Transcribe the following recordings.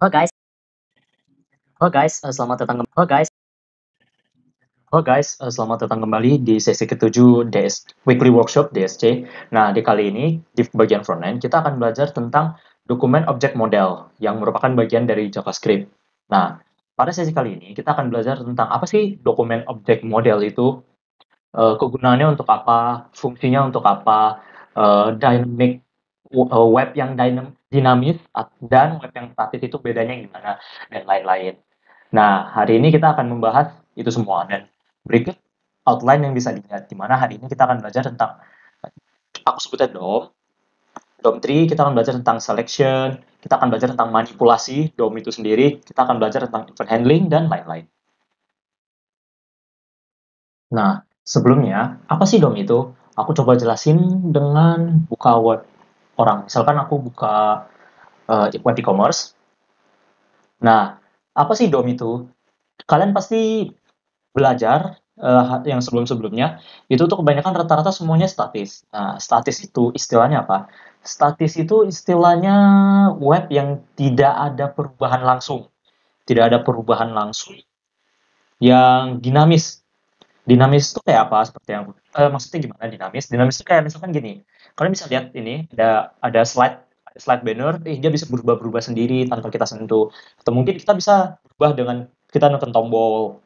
Halo guys, selamat datang kembali di sesi ke-7 DS Weekly Workshop DSC. Nah, di kali ini di bagian frontend kita akan belajar tentang dokumen object model yang merupakan bagian dari JavaScript. Nah, pada sesi kali ini kita akan belajar tentang apa sih dokumen object model itu, kegunaannya untuk apa, fungsinya untuk apa, web yang dinamis dan web yang statis itu bedanya gimana dan lain-lain. Nah, hari ini kita akan membahas itu semua dan berikut outline yang bisa dilihat di mana hari ini kita akan belajar tentang aku sebutnya DOM tree, kita akan belajar tentang selection, kita akan belajar tentang manipulasi DOM itu sendiri, kita akan belajar tentang event handling dan lain-lain. Nah, sebelumnya apa sih DOM itu? Aku coba jelasin dengan buka web orang. Misalkan aku buka web e-commerce. Nah, apa sih DOM itu? Kalian pasti belajar yang sebelum-sebelumnya itu tuh kebanyakan rata-rata semuanya statis. Nah, statis itu istilahnya apa? Statis itu istilahnya web yang tidak ada perubahan langsung. Tidak ada perubahan langsung yang dinamis. Dinamis itu kayak apa? Seperti yang maksudnya gimana dinamis? Dinamis itu kayak misalkan gini. Kalian bisa lihat ini ada slide banner, dia bisa berubah-berubah sendiri tanpa kita sentuh. Atau mungkin kita bisa berubah dengan kita neken tombol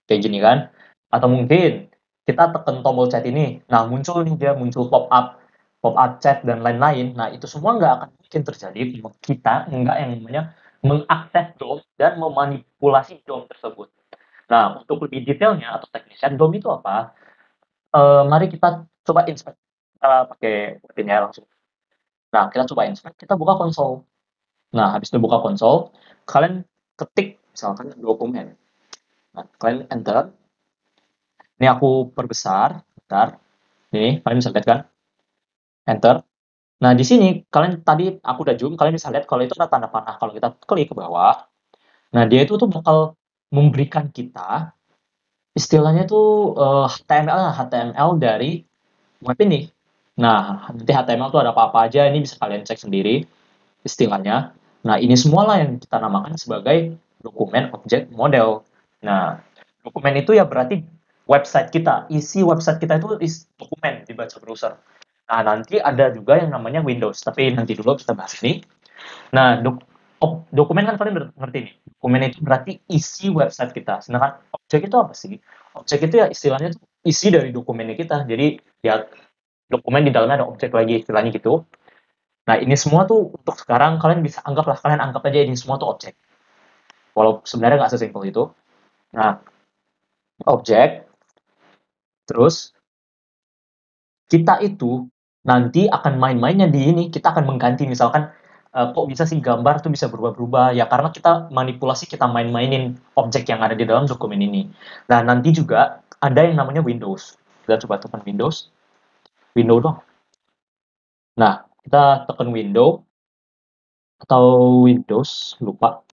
kayak gini kan, atau mungkin kita tekan tombol chat ini, nah muncul nih dia muncul pop up chat dan lain-lain. Nah itu semua nggak akan mungkin terjadi kalau kita nggak yang namanya mengakses DOM dan memanipulasi DOM tersebut. Nah untuk lebih detailnya atau teknisnya DOM itu apa? Mari kita coba inspect, kita pakai webnya langsung. Nah kita coba inspect, kita buka konsol. Nah habis itu buka konsol, kalian ketik misalkan dokumen. Nah, kalian enter. Ini aku perbesar, bentar. Nih, kalian bisa lihat kan? Enter. Nah, di sini kalian tadi aku udah zoom, kalian bisa lihat kalau itu ada tanda panah. Kalau kita klik ke bawah, nah dia itu tuh bakal memberikan kita istilahnya tuh HTML dari web ini. Nah, nanti HTML tuh ada apa-apa aja, ini bisa kalian cek sendiri istilahnya. Nah, ini semualah yang kita namakan sebagai dokumen object model. Nah, dokumen itu ya berarti website kita, isi website kita itu dokumen dibaca browser. Nah, nanti ada juga yang namanya Windows, tapi nanti dulu kita bahas ini. Nah, dokumen kan kalian ngerti nih. Dokumen itu berarti isi website kita. Sedangkan objek itu apa sih? Objek itu ya istilahnya tuh isi dari dokumennya kita. Jadi ya dokumen di dalamnya ada objek lagi istilahnya gitu. Nah, ini semua tuh untuk sekarang kalian anggap aja ini semua tuh objek. Walau sebenarnya nggak sesimpel itu. Nah, objek, terus kita itu nanti akan main-mainnya di ini, kita akan mengganti misalkan kok bisa sih gambar tuh bisa berubah-berubah ya karena kita manipulasi, kita main-mainin objek yang ada di dalam dokumen ini. Nah, nanti juga ada yang namanya Windows. Kita coba tekan Windows. Windows dong. Nah, kita tekan Windows atau Windows, lupa.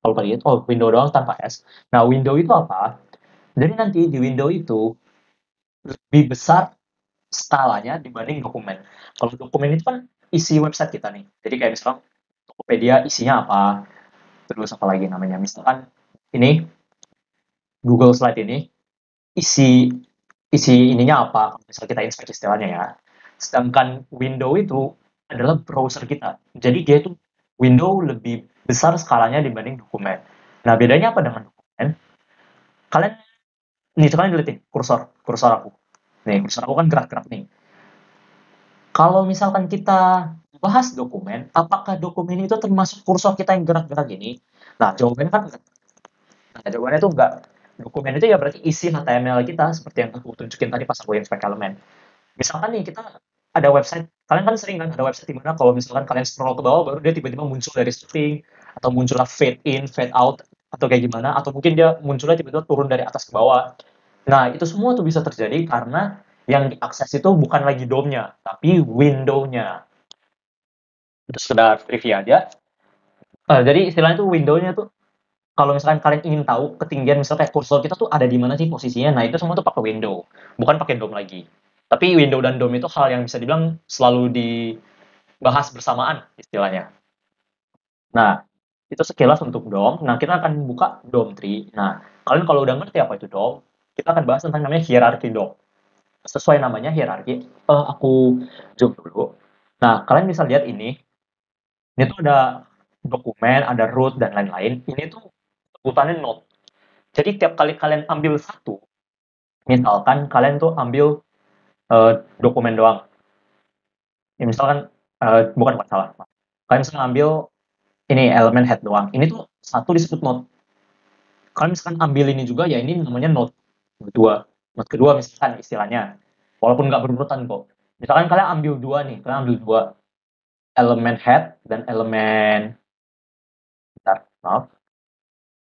Kalau tadi oh window doang tanpa S. Nah, window itu apa? Jadi nanti di window itu lebih besar skalanya dibanding dokumen. Kalau dokumen itu kan isi website kita nih. Jadi kayak misalkan Tokopedia isinya apa, terus apa lagi namanya. Misalkan ini Google Slide ini isi isi ininya apa, kalau misal kita inspect istilahnya ya. Sedangkan window itu adalah browser kita. Jadi dia itu window lebih besar skalanya dibanding dokumen. Nah, bedanya apa dengan dokumen? Kalian nih kalian lihat nih kursor aku. Nih, kursor aku kan gerak-gerak nih. Kalau misalkan kita bahas dokumen, apakah dokumen itu termasuk kursor kita yang gerak-gerak ini? Nah, jawabannya kan enggak. Nah, jawabannya itu enggak. Dokumen itu ya berarti isi HTML kita seperti yang aku tunjukin tadi pas aku inspect elemen. Misalkan nih kita ada website, kalian kan sering kan ada website di mana kalau misalkan kalian scroll ke bawah baru dia tiba-tiba muncul dari string atau muncullah fade in, fade out atau kayak gimana atau mungkin dia munculnya tiba-tiba turun dari atas ke bawah. Nah, itu semua tuh bisa terjadi karena yang diakses itu bukan lagi DOM-nya, tapi window-nya. Itu sekedar trivia aja. Jadi istilahnya tuh window-nya tuh kalau misalkan kalian ingin tahu ketinggian misalnya kayak kursor kita tuh ada di mana sih posisinya, nah itu semua tuh pakai window, bukan pakai DOM lagi. Tapi window dan DOM itu hal yang bisa dibilang selalu dibahas bersamaan istilahnya. Nah, Itu sekilas untuk DOM. Nah, kita akan buka DOM tree. Nah, kalian kalau udah ngerti apa itu DOM, kita akan bahas tentang namanya hierarki DOM. Sesuai namanya hierarki, aku zoom dulu. Nah, kalian bisa lihat ini tuh ada dokumen, ada root, dan lain-lain. Ini tuh sebutannya node. Jadi tiap kali kalian ambil satu, misalkan kalian tuh ambil dokumen doang. Ya, misalkan, bukan salah. Kalian bisa ngambil ini elemen head doang. Ini tuh satu disebut node. Kalian misalkan ambil ini juga, ya ini namanya node kedua. Node kedua misalkan istilahnya. Walaupun nggak berurutan kok. Misalkan kalian ambil dua nih, kalian ambil dua elemen head dan elemen, bentar, maaf.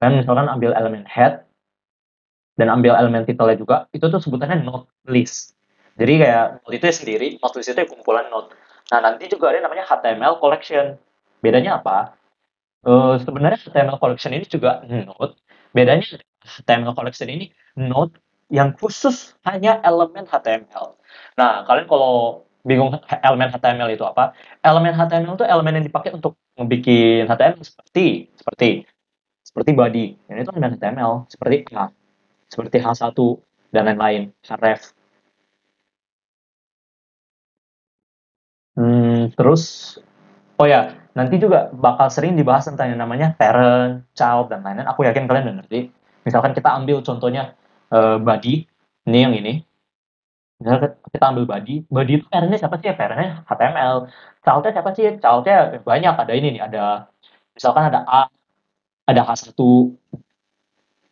Kalian misalkan ambil elemen head dan ambil elemen titelnya juga, itu tuh sebutannya node list. Jadi kayak node itu sendiri, node list itu kumpulan node. Nah, nanti juga ada namanya HTML collection. Bedanya apa? Sebenarnya HTML collection ini juga node. Bedanya HTML collection ini node yang khusus hanya elemen HTML. Nah, kalian kalau bingung elemen HTML itu apa? Elemen HTML itu elemen yang dipakai untuk membuat HTML seperti seperti body. Dan itu elemen HTML seperti H1 dan lain-lain, href. Terus, oh ya, nanti juga bakal sering dibahas tentang yang namanya parent, child, dan lain-lain. Aku yakin kalian udah ngerti. Misalkan kita ambil contohnya body, ini yang ini. Misalkan kita ambil body itu parentnya siapa sih? Ya, parentnya HTML. Childnya siapa sih? Childnya banyak. Ada ini nih, ada misalkan ada A, ada H1.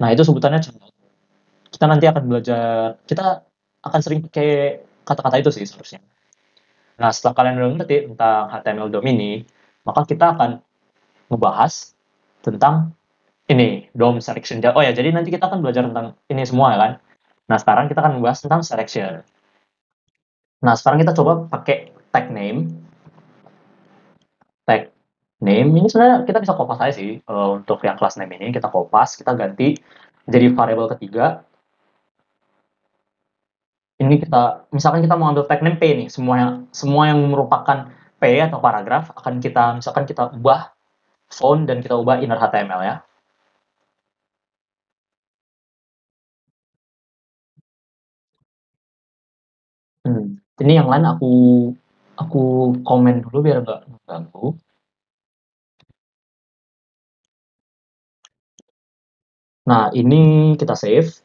Nah, itu sebutannya child. Kita nanti akan belajar, kita akan sering pakai kata-kata itu sih seharusnya. Nah, setelah kalian udah ngerti tentang HTML DOM ini, maka kita akan ngebahas tentang ini, DOM selection. Oh ya, jadi nanti kita akan belajar tentang ini semua ya kan. Nah, sekarang kita akan membahas tentang selection. Nah, sekarang kita coba pakai tag name. Tag name ini sebenarnya kita bisa kopas aja sih. Untuk yang class name ini kita kopas, kita ganti jadi variabel ketiga. Ini kita, misalkan kita mau ambil tag name P nih, semua yang merupakan P atau paragraf akan kita, misalkan kita ubah font dan kita ubah inner HTML ya. Ini yang lain aku komen dulu biar nggak mengganggu. Nah, ini kita save.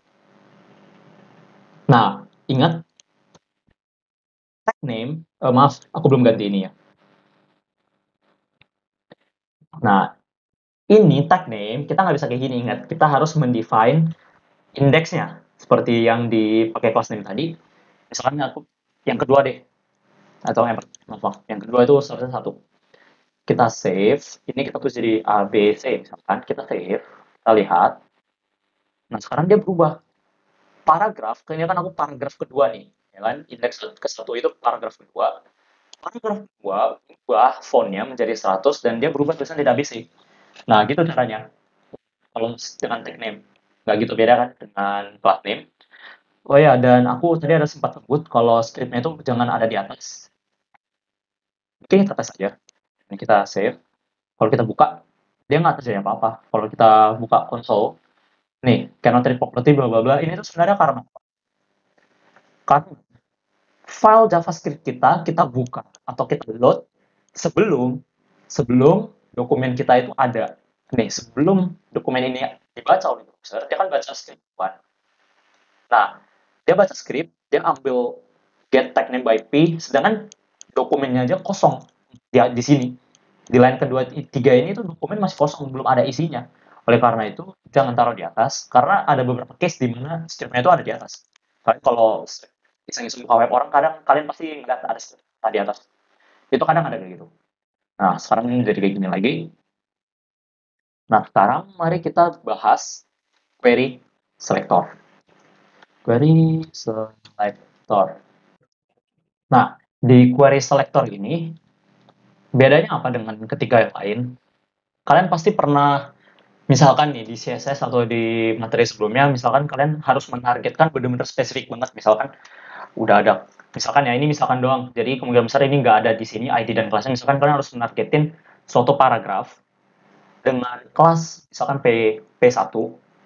Nah, ingat tag name, maaf, aku belum ganti ini ya. Nah, ini tag name, kita nggak bisa kayak gini, ingat. Kita harus mendefine indeksnya. Seperti yang dipakai class name tadi. Misalkan aku, yang kedua deh. Atau maaf, yang kedua itu satu. Kita save, ini kita tulis jadi A, B, C, misalkan. Kita save, kita lihat. Nah, sekarang dia berubah. Paragraf, kayaknya kan aku paragraf kedua nih. Ya kan, indeks ke satu itu paragraf kedua. Paragraf kedua berubah fontnya menjadi 100 dan dia berubah tulisan tidak basic. Nah, gitu caranya. Kalau dengan tag name. Nggak gitu beda kan dengan class name. Oh ya, dan aku tadi ada sempat sebut kalau scriptnya itu jangan ada di atas. Oke, kita tes aja. Ini kita save. Kalau kita buka, dia nggak terjadi apa-apa. Kalau kita buka console, nih, cannot read property, bla bla bla. Ini tuh sebenarnya karena file JavaScript kita buka atau kita load sebelum sebelum dokumen kita itu ada. Nih, sebelum dokumen ini dibaca oleh browser, dia kan baca script kan. Nah, dia baca script, dia ambil get tag name by p, sedangkan dokumennya aja kosong di sini. Di line kedua tiga ini tuh dokumen masih kosong, belum ada isinya. Oleh karena itu, jangan taruh di atas, karena ada beberapa case di mana scriptnya itu ada di atas. Kalian kalau iseng-iseng buka web orang, kadang kalian pasti ngeliat ada script di atas. Itu kadang ada kayak gitu. Nah, sekarang ini jadi kayak gini lagi. Nah, sekarang mari kita bahas query selector. Query selector. Nah, di query selector ini, bedanya apa dengan ketiga yang lain? Kalian pasti pernah, misalkan nih, di CSS atau di materi sebelumnya, misalkan kalian harus menargetkan benar-benar spesifik banget. Misalkan, udah ada, misalkan ya, ini misalkan doang. Jadi, kemungkinan besar ini nggak ada di sini, ID dan kelasnya. Misalkan kalian harus menargetin suatu paragraf, dengan kelas misalkan P1,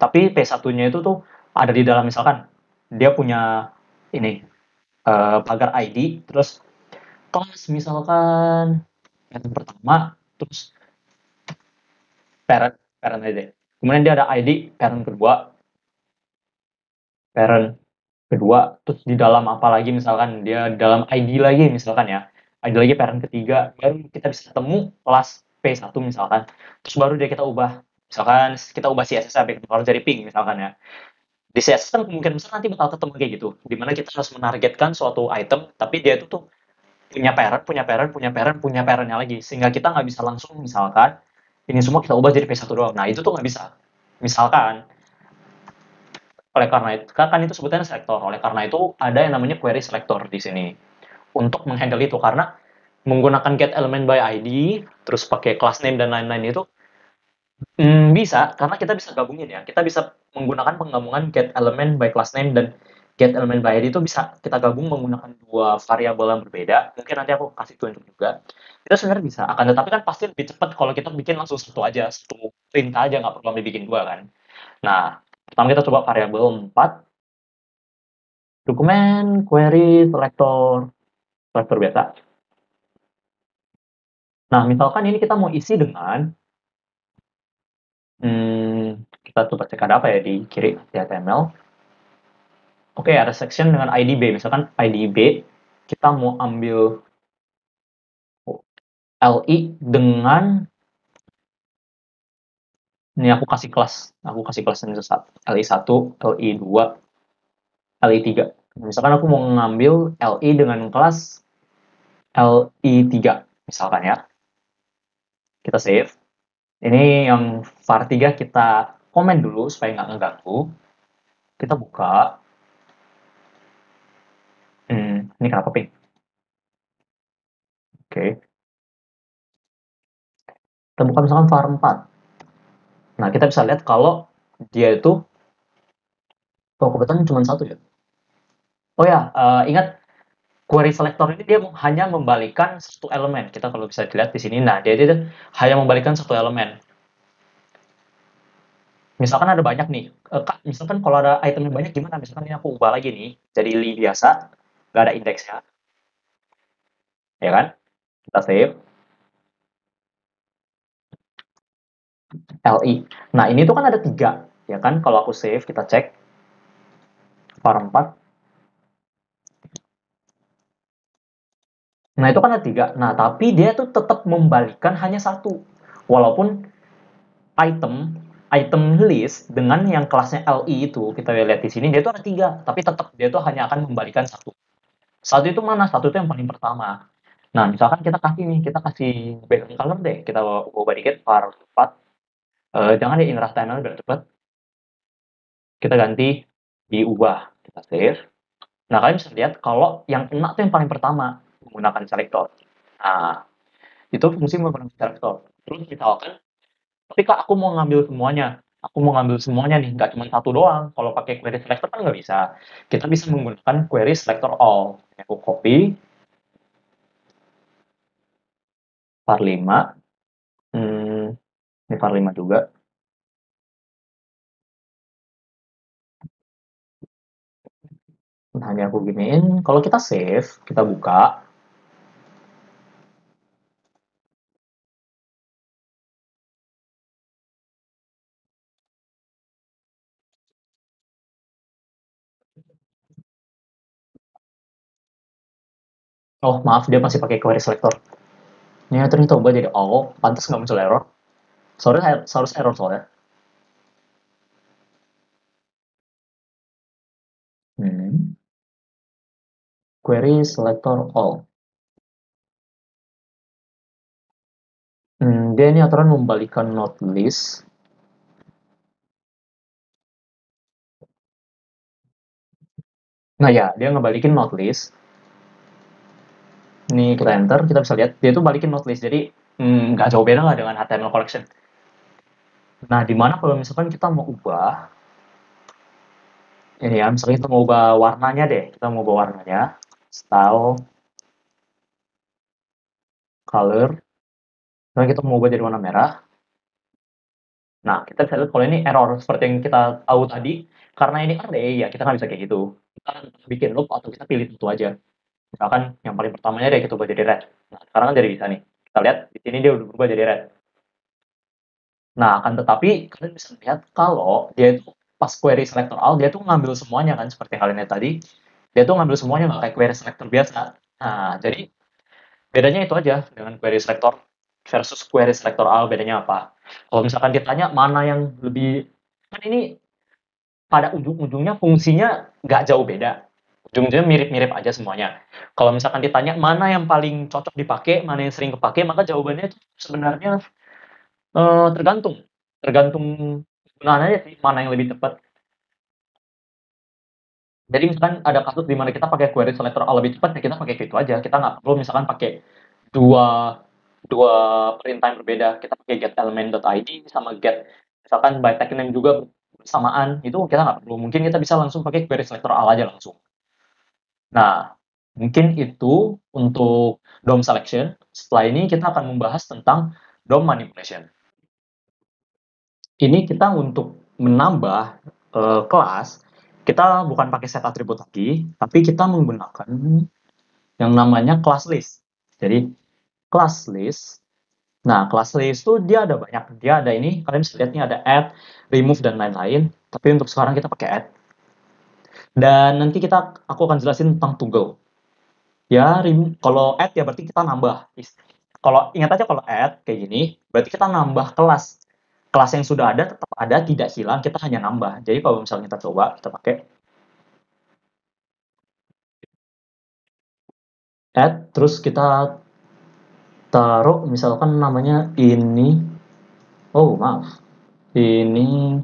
tapi P1-nya itu tuh ada di dalam misalkan dia punya ini pagar ID, terus kelas misalkan yang pertama, terus parent parent aja deh. Kemudian dia ada ID parent kedua, terus di dalam apa lagi misalkan dia dalam ID lagi misalkan ya, ID lagi parent ketiga, baru kita bisa ketemu kelas P1 misalkan, terus baru dia kita ubah, misalkan kita ubah CSS sampai keluar dari ping misalkan ya. Di CSS kan kemungkinan besar nanti bakal ketemu kayak gitu, dimana kita harus menargetkan suatu item, tapi dia itu tuh punya parentnya lagi, sehingga kita nggak bisa langsung misalkan ini semua kita ubah jadi P1 doang. Nah itu tuh nggak bisa. Misalkan oleh karena itu kan itu sebutannya selektor. Oleh karena itu ada yang namanya query selector di sini untuk menghandle itu, karena menggunakan get element by ID terus pakai class name dan lain-lain itu bisa, karena kita bisa gabungin ya. Kita bisa menggunakan penggabungan get element by class name dan get element by ID itu bisa kita gabung menggunakan dua variabel yang berbeda. Mungkin nanti aku kasih tunjuk juga. Itu sebenarnya bisa, akan tetapi kan pasti lebih cepat kalau kita bikin langsung satu aja, satu perintah aja, nggak perlu dibikin dua kan. Nah, pertama kita coba variabel 4, dokumen query selector biasa. Nah, misalkan ini kita mau isi dengan kita coba cek ada apa ya di kiri di HTML. Oke, ada section dengan ID B. Misalkan ID B, kita mau ambil LI dengan ini aku kasih kelas LI 1, LI 2, LI 3. Misalkan aku mau ngambil LI dengan kelas LI 3 misalkan ya. Kita save. Ini yang var 3 kita komen dulu supaya nggak ngeganggu. Kita buka. Ini kenapa ping? Oke. Kita buka misalkan var 4. Nah, kita bisa lihat kalau dia itu kebetulan cuma satu ya. Oh ya, ingat query selector ini dia hanya membalikan satu elemen. Kita kalau bisa dilihat di sini, nah dia hanya membalikan satu elemen. Misalkan ada banyak nih, Kak, misalkan kalau ada itemnya banyak gimana? Misalkan ini aku ubah lagi nih, jadi li biasa, nggak ada indeksnya, ya kan? Kita save, li. Nah ini tuh kan ada 3, ya kan? Kalau aku save, kita cek, var 4. Nah itu kan ada 3. Nah tapi dia tuh tetap membalikan hanya satu. Walaupun item item list dengan yang kelasnya LI itu kita lihat di sini dia tuh ada 3, tapi tetap dia tuh hanya akan membalikan satu. Satu itu mana? Satu itu yang paling pertama. Nah, misalkan kita kasih background color deh, kita ubah dikit var 4. Jangan di inner HTML biar cepet. Kita ganti diubah, kita save. Nah, kalian bisa lihat kalau yang kena tuh yang paling pertama menggunakan selector. Nah, itu fungsi menggunakan selector. Terus misalkan tapi Kak, aku mau ngambil semuanya. Aku mau ngambil semuanya nih, nggak cuma satu doang. Kalau pakai query selector kan nggak bisa. Kita bisa menggunakan query selector all. Aku copy, var 5. Ini var 5 juga. Nah, hanya aku giniin. Kalau kita save, kita buka. Oh, maaf, dia masih pakai query selector. Ini ternyata ubah jadi all. Pantas nggak muncul error. Seharusnya error soalnya. Query selector all. Dia ini aturan membalikan not list. Nah ya, dia ngebalikin not list. Ini kita enter, kita bisa lihat dia tuh balikin not list. Jadi nggak jauh beda lah dengan HTML collection. Nah, dimana kalau misalkan kita mau ubah, ini ya, misalnya kita mau ubah warnanya deh. Kita mau ubah warnanya, style, color. Misalnya kita mau ubah jadi warna merah. Nah, kita bisa lihat kalau ini error seperti yang kita tahu tadi, karena ini array ya kita nggak bisa kayak gitu. Kita bikin loop atau kita pilih satu aja. Misalkan yang paling pertamanya dia kita ubah jadi red. Nah, sekarang kan jadi bisa nih. Kita lihat di sini dia udah berubah jadi red. Nah, akan tetapi kalian bisa lihat kalau dia itu pas query selector all dia tuh ngambil semuanya kan seperti kalian lihat tadi. Dia tuh ngambil semuanya nggak kayak query selector biasa. Nah, jadi bedanya itu aja dengan query selector versus query selector all bedanya apa? Kalau misalkan ditanya mana yang lebih kan ini pada ujung-ujungnya fungsinya nggak jauh beda. Ujung-ujungnya mirip-mirip aja semuanya. Kalau misalkan ditanya mana yang paling cocok dipakai, mana yang sering kepake, maka jawabannya itu sebenarnya tergantung. Tergantung penggunaan aja sih, mana yang lebih tepat. Jadi misalkan ada kasus di mana kita pakai query selector all lebih cepat, ya kita pakai itu aja. Kita nggak perlu misalkan pakai dua dua perintah yang berbeda. Kita pakai get element.id sama get misalkan by tag name juga bersamaan. Itu kita nggak perlu. Mungkin kita bisa langsung pakai query selector all aja langsung. Nah, mungkin itu untuk DOM selection. Setelah ini kita akan membahas tentang DOM manipulation. Ini kita untuk menambah kelas, kita bukan pakai set atribut lagi, tapi kita menggunakan yang namanya class list. Jadi class list. Nah, class list itu dia ada banyak. Dia ada ini, kalian bisa lihat nih ada add, remove dan lain-lain. Tapi untuk sekarang kita pakai add. Dan nanti aku akan jelasin tentang toggle. Ya, kalau add ya berarti kita nambah. Kalau ingat aja kalau add kayak gini, berarti kita nambah kelas. Kelas yang sudah ada tetap ada, tidak hilang, kita hanya nambah. Jadi kalau misalnya kita coba, kita pakai add, terus kita taruh misalkan namanya ini, oh maaf, ini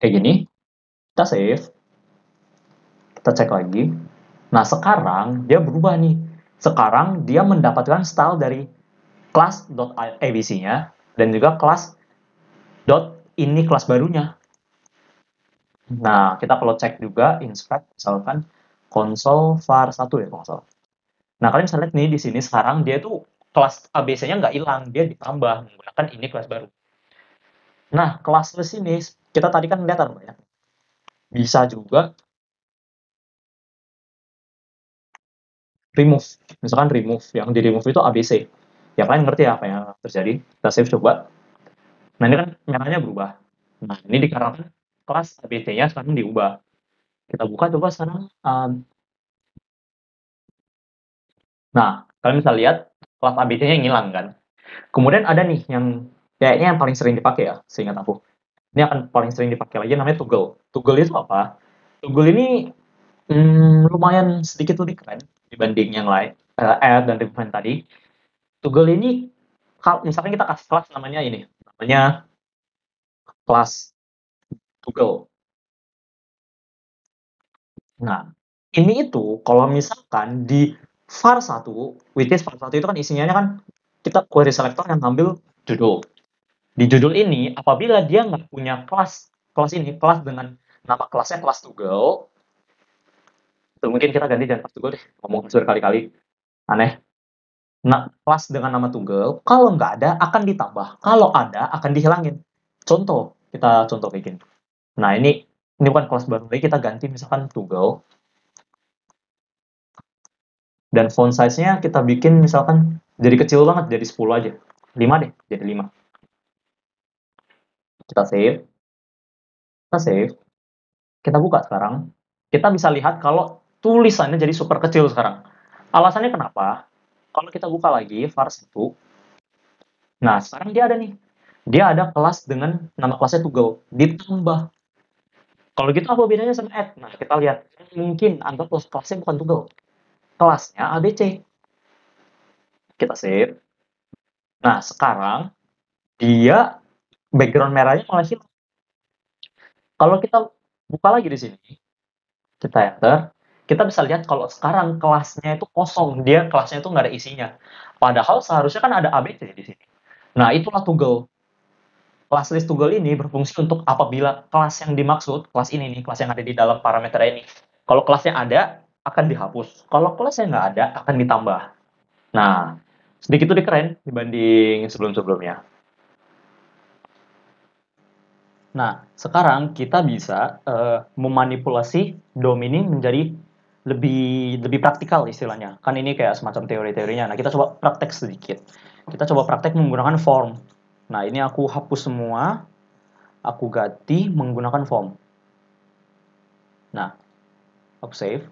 kayak gini, kita save, kita cek lagi. Nah sekarang dia berubah nih. Sekarang dia mendapatkan style dari class.abc-nya dan juga class ini kelas barunya. Nah, kita kalau cek juga inspect misalkan console var 1 ya kalau nggak salah. Nah, kalian bisa lihat nih di sini sekarang dia tuh kelas ABC-nya nggak hilang, dia ditambah menggunakan ini kelas baru. Nah, kelas list ini kita tadi kan lihat ada banyak. Bisa juga remove. Misalkan remove, yang di remove itu ABC. Ya kalian ngerti ya apa yang terjadi. Kita save coba. Nah, ini kan merahnya berubah. Nah, ini dikarenakan kelas ABC-nya sekarang diubah. Kita buka coba sekarang. Nah, kalian bisa lihat kelas ABC-nya ngilang kan. Kemudian ada nih yang kayaknya yang paling sering dipakai ya, seingat aku. Ini akan paling sering dipakai lagi namanya toggle. Toggle itu apa? Toggle ini lumayan sedikit unik kan dibanding yang lain, add dan remove tadi. Toggle ini kalau misalkan kita kasih kelas namanya ini, namanya kelas toggle. Nah, ini itu kalau misalkan di var 1, which is var 1 itu kan isinya kan kita query selector yang ngambil judul. Di judul ini, apabila dia nggak punya kelas ini, kelas dengan nama kelasnya kelas toggle, tuh, mungkin kita ganti jangan kelas toggle deh, ngomong berkali-kali, aneh. Nah, kelas dengan nama toggle, kalau nggak ada akan ditambah, kalau ada akan dihilangin. Contoh, kita contoh bikin. Nah, ini bukan kelas baru lagi, kita ganti misalkan toggle, dan font size-nya kita bikin misalkan jadi kecil banget, jadi 10 aja. 5 deh, jadi 5. Kita save, kita buka sekarang, kita bisa lihat kalau tulisannya jadi super kecil sekarang. Alasannya kenapa? Kalau kita buka lagi var 1, nah sekarang dia ada nih. Dia ada kelas dengan nama kelasnya toggle, ditambah. Kalau gitu apa bedanya sama add? Nah, kita lihat. Mungkin anggap kelasnya bukan toggle. Kelasnya ABC. Kita save. Nah, sekarang dia background merahnya malah hilang. Kalau kita buka lagi di sini, kita enter, kita bisa lihat kalau sekarang kelasnya itu kosong, dia kelasnya itu nggak ada isinya. Padahal seharusnya kan ada ABC di sini. Nah, itulah toggle. Kelas list toggle ini berfungsi untuk apabila kelas yang dimaksud, kelas ini nih, kelas yang ada di dalam parameter ini. Kalau kelasnya ada, akan dihapus. Kalau kelasnya nggak ada, akan ditambah. Nah, Sedikit lebih keren dibanding sebelum-sebelumnya. Nah, sekarang kita bisa memanipulasi DOM ini menjadi lebih lebih praktikal istilahnya. Kan ini kayak semacam teori-teorinya. Nah, kita coba praktek sedikit. Kita coba praktek menggunakan form. Nah, ini aku hapus semua, aku ganti menggunakan form. Nah, aku save.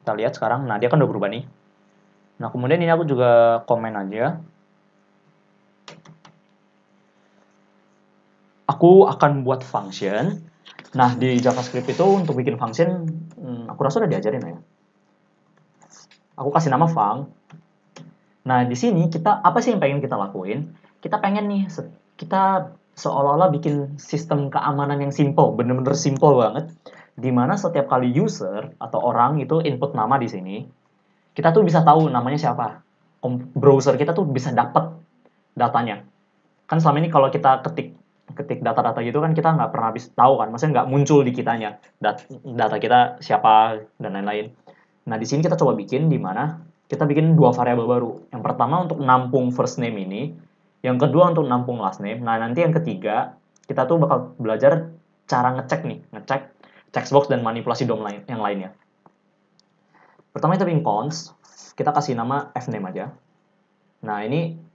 Kita lihat sekarang. Nah, dia kan udah berubah nih. Nah, kemudian ini aku juga komen aja. Aku akan buat function. Nah, di JavaScript itu untuk bikin function, aku rasa udah diajarin ya. Aku kasih nama func. Nah, di sini kita apa sih yang pengen kita lakuin? Kita pengen nih, kita seolah-olah bikin sistem keamanan yang simple, bener-bener simple banget. Di mana setiap kali user atau orang itu input nama di sini, kita tuh bisa tahu namanya siapa. Browser kita tuh bisa dapat datanya. Kan selama ini kalau kita ketik ketik data-data gitu kan kita nggak pernah bisa tahu kan, maksudnya nggak muncul di kitanya data kita siapa dan lain-lain. Nah, di sini kita coba bikin di mana kita bikin dua variabel baru. Yang pertama untuk nampung first name ini, yang kedua untuk nampung last name. Nah, nanti yang ketiga kita tuh bakal belajar cara ngecek nih, ngecek checkbox dan manipulasi DOM lain yang lainnya. Pertama kita bikin cons, kita kasih nama fname aja. Nah, ini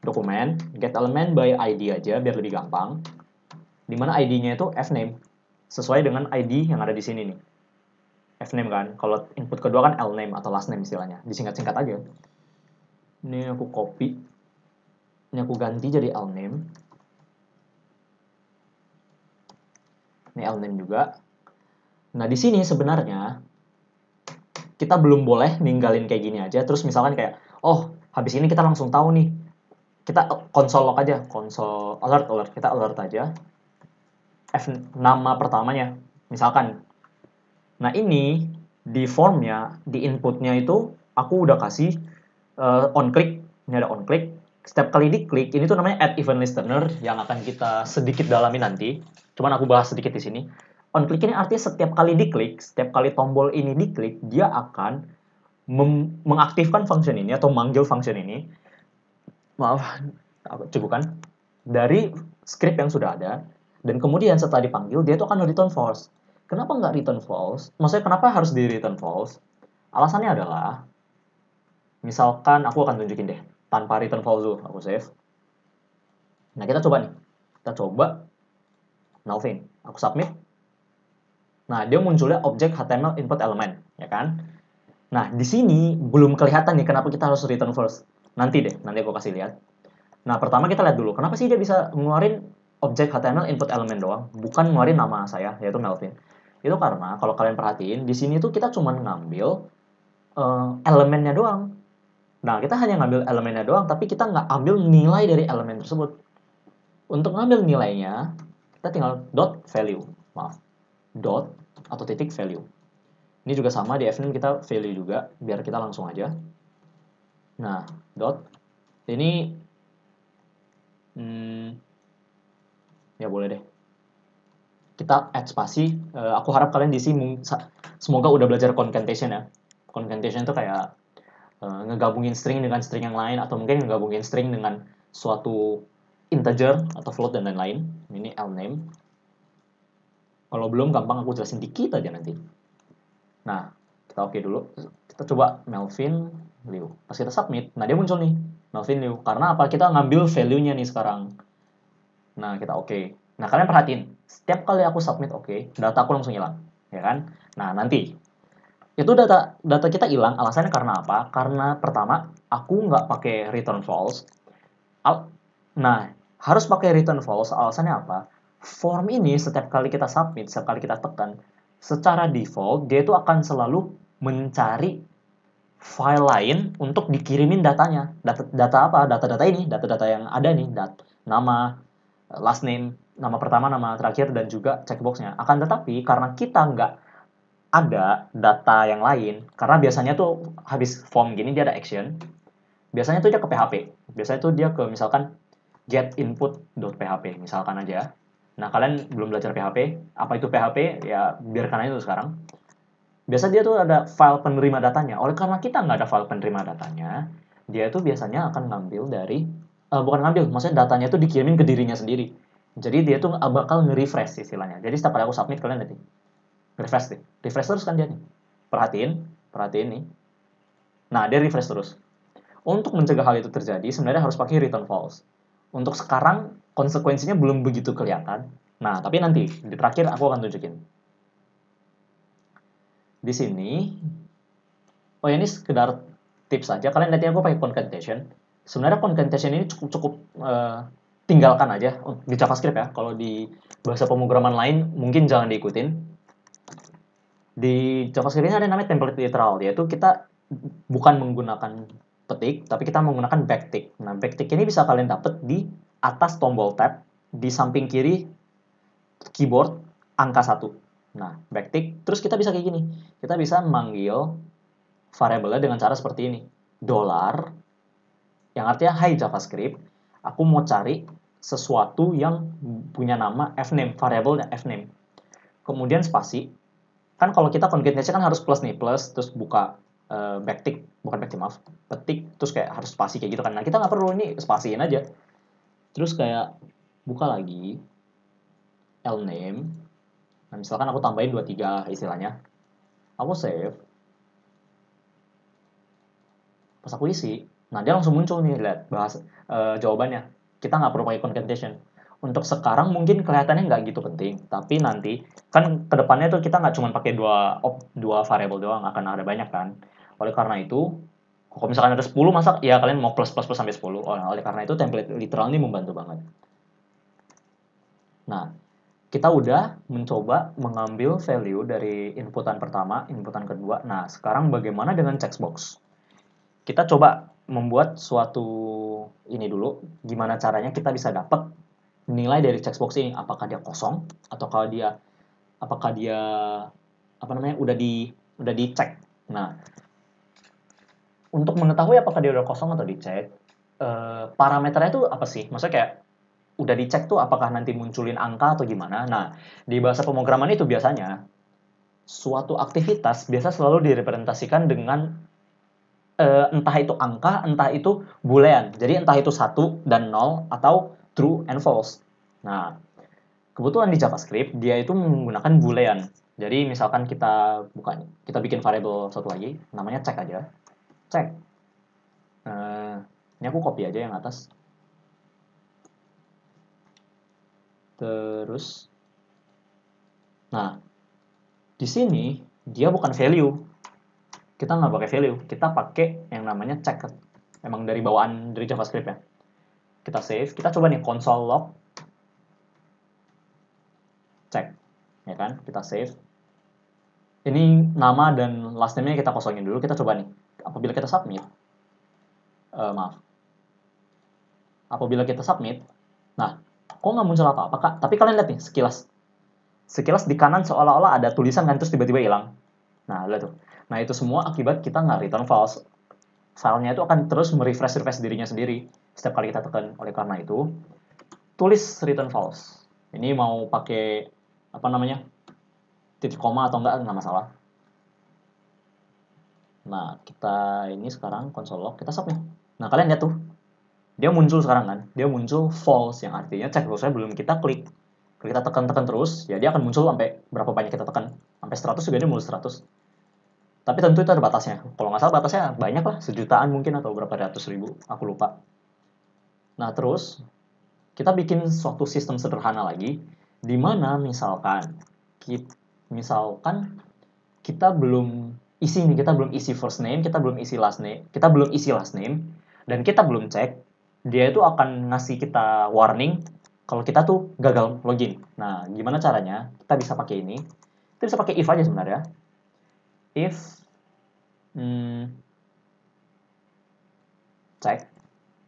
dokumen get element by ID aja biar lebih gampang. Dimana ID-nya itu fname sesuai dengan ID yang ada di sini nih. Fname kan. Kalau input kedua kan lname atau last name istilahnya. Disingkat-singkat aja. Ini aku copy. Ini aku ganti jadi lname. Ini lname juga. Nah, di sini sebenarnya kita belum boleh ninggalin kayak gini aja. Terus misalkan kayak, oh, habis ini kita langsung tahu nih. Kita console log aja, console alert. Kita alert aja. Nama pertamanya. Misalkan. Nah, ini di formnya, di inputnya itu aku udah kasih on click. Ini ada on click. Setiap kali diklik, ini tuh namanya add event listener yang akan kita sedikit dalami nanti. Cuman aku bahas sedikit di sini. On click ini artinya setiap kali diklik, setiap kali tombol ini diklik, dia akan mengaktifkan function ini atau manggil function ini. Maaf, cukup kan? Dari script yang sudah ada. Dan kemudian setelah dipanggil, dia tuh akan return false. Kenapa nggak return false? Maksudnya kenapa harus di return false? Alasannya adalah, misalkan aku akan tunjukin deh, tanpa return false dulu, aku save. Nah, kita coba nih. Kita coba Melvin. Aku submit. Nah, dia munculnya objek HTML input element, ya kan? Nah, di sini belum kelihatan nih kenapa kita harus return false. Nanti deh, nanti aku kasih lihat. Nah, pertama kita lihat dulu, kenapa sih dia bisa ngeluarin objek HTML input element doang, bukan ngeluarin nama saya, yaitu Melvin. Itu karena, kalau kalian perhatiin, di sini tuh kita cuma ngambil elemennya doang. Nah, kita hanya ngambil elemennya doang, tapi kita nggak ambil nilai dari elemen tersebut. Untuk ngambil nilainya, kita tinggal dot value. Maaf, dot atau titik value. Ini juga sama, di fname kita value juga, biar kita langsung aja. Nah, dot. Ini ya boleh deh. Kita add spasi. Aku harap kalian di sini semoga udah belajar concatenation ya. Concatenation itu kayak ngegabungin string dengan string yang lain, atau mungkin ngegabungin string dengan suatu integer atau float dan lain-lain. Ini lname. Kalau belum, gampang aku jelasin dikit aja nanti. Nah, kita oke dulu. Kita coba Melvin Liu. Pas kita submit, nah dia muncul nih, Melvin Liu. Karena apa? Kita ngambil value-nya nih sekarang. Nah, kita oke. Nah, kalian perhatiin, setiap kali aku submit oke, data aku langsung hilang, ya kan? Nah, nanti itu data kita hilang, alasannya karena apa? Karena pertama, aku nggak pakai return false. Nah, harus pakai return false, alasannya apa? Form ini setiap kali kita submit, setiap kali kita tekan, secara default dia itu akan selalu mencari file lain untuk dikirimin datanya. Data apa? Data-data ini, data-data yang ada nih, nama, last name, nama pertama, nama terakhir, dan juga checkboxnya. Akan tetapi, karena kita nggak ada data yang lain, karena biasanya tuh habis form gini dia ada action, biasanya tuh dia ke PHP. Biasanya tuh dia ke misalkan get input.php, misalkan aja. Nah, kalian belum belajar PHP, apa itu PHP? Ya, biarkan aja tuh sekarang. Biasa dia tuh ada file penerima datanya. Oleh karena kita nggak ada file penerima datanya, dia itu biasanya akan ngambil dari bukan ngambil, maksudnya datanya itu dikirimin ke dirinya sendiri. Jadi dia tuh bakal nge-refresh istilahnya. Jadi setiap kali aku submit, kalian lihat nih, refresh deh, refresh terus kan dia nih. Perhatiin nih. Nah, dia refresh terus. Untuk mencegah hal itu terjadi, sebenarnya harus pakai return false. Untuk sekarang, konsekuensinya belum begitu kelihatan. Nah, tapi nanti, di terakhir aku akan tunjukin. Di sini, oh ini sekedar tips saja. Kalian lihat ya, aku pakai concatenation. Sebenarnya concatenation ini cukup tinggalkan aja di JavaScript ya. Kalau di bahasa pemrograman lain, mungkin jangan diikutin. Di JavaScript ini ada yang namanya template literal, yaitu kita bukan menggunakan petik, tapi kita menggunakan backtick. Nah, backtick ini bisa kalian dapat di atas tombol tab, di samping kiri keyboard, angka 1. Nah, backtick, terus kita bisa kayak gini. Kita bisa manggil variabelnya dengan cara seperti ini. Dollar, yang artinya, hai JavaScript, aku mau cari sesuatu yang punya nama fname, variabelnya fname. Kemudian spasi. Kan kalau kita concatenation kan harus plus nih, plus, terus buka backtick, bukan backtick, maaf, petik, terus kayak harus spasi kayak gitu kan. Nah, kita nggak perlu, ini spasiin aja. Terus kayak buka lagi, lname, nah misalkan aku tambahin 23 istilahnya, aku save, pas aku isi, nah dia langsung muncul nih, lihat bahas jawabannya. Kita nggak perlu pakai concatenation. Untuk sekarang mungkin kelihatannya nggak gitu penting, tapi nanti kan kedepannya tuh kita nggak cuma pakai dua variabel doang, akan ada banyak kan. Oleh karena itu, kalau misalkan ada 10 masa ya kalian mau plus plus plus sampai 10. Oleh karena itu template literal ini membantu banget. Nah, kita udah mencoba mengambil value dari inputan pertama, inputan kedua. Nah, sekarang bagaimana dengan checkbox? Kita coba membuat suatu ini dulu, gimana caranya kita bisa dapat nilai dari checkbox ini, apakah dia kosong apakah dia apa namanya udah dicek. Nah, untuk mengetahui apakah dia udah kosong atau dicek, parameternya itu apa sih? Maksudnya kayak udah dicek tuh apakah nanti munculin angka atau gimana. Nah, di bahasa pemrograman itu biasanya suatu aktivitas biasa selalu direpresentasikan dengan entah itu angka, entah itu boolean. Jadi entah itu 1 dan 0 atau true and false. Nah, kebetulan di JavaScript dia itu menggunakan boolean. Jadi misalkan kita bikin variabel satu lagi, namanya check aja. Check. Ini aku copy aja yang atas. Terus, nah, di sini dia bukan value. Kita nggak pakai value, kita pakai yang namanya check. Emang dari bawaan dari JavaScript ya. Kita save, kita coba nih console log check, ya kan? Kita save. Ini nama dan last name-nya kita kosongin dulu. Kita coba nih. Apabila kita submit, apabila kita submit, nah, kok nggak muncul apa-apa, Kak? Tapi kalian lihat nih, sekilas di kanan seolah-olah ada tulisan kan, terus tiba-tiba hilang. Nah, lihat tuh. Nah, itu semua akibat kita nggak return false. Filenya itu akan terus merefresh dirinya sendiri setiap kali kita tekan. Oleh karena itu, tulis return false. Ini mau pakai apa namanya, titik koma atau nggak masalah. Nah, kita ini sekarang console log, kita submit. Nah, kalian lihat tuh, dia muncul sekarang kan, dia muncul false, yang artinya checkbox-nya belum kita klik. Kalau kita tekan-tekan terus, ya dia akan muncul sampai berapa banyak kita tekan. Sampai 100 juga dia muncul 100. Tapi tentu itu ada batasnya. Kalau nggak salah batasnya banyak lah, sejutaan mungkin atau berapa ratus ribu, aku lupa. Nah, terus kita bikin suatu sistem sederhana lagi, di mana misalkan kita belum isi nih, kita belum isi first name, kita belum isi last name, dan kita belum cek, dia itu akan ngasih kita warning kalau kita tuh gagal login. Nah, gimana caranya? Kita bisa pakai ini. Kita bisa pakai if aja sebenarnya. If cek,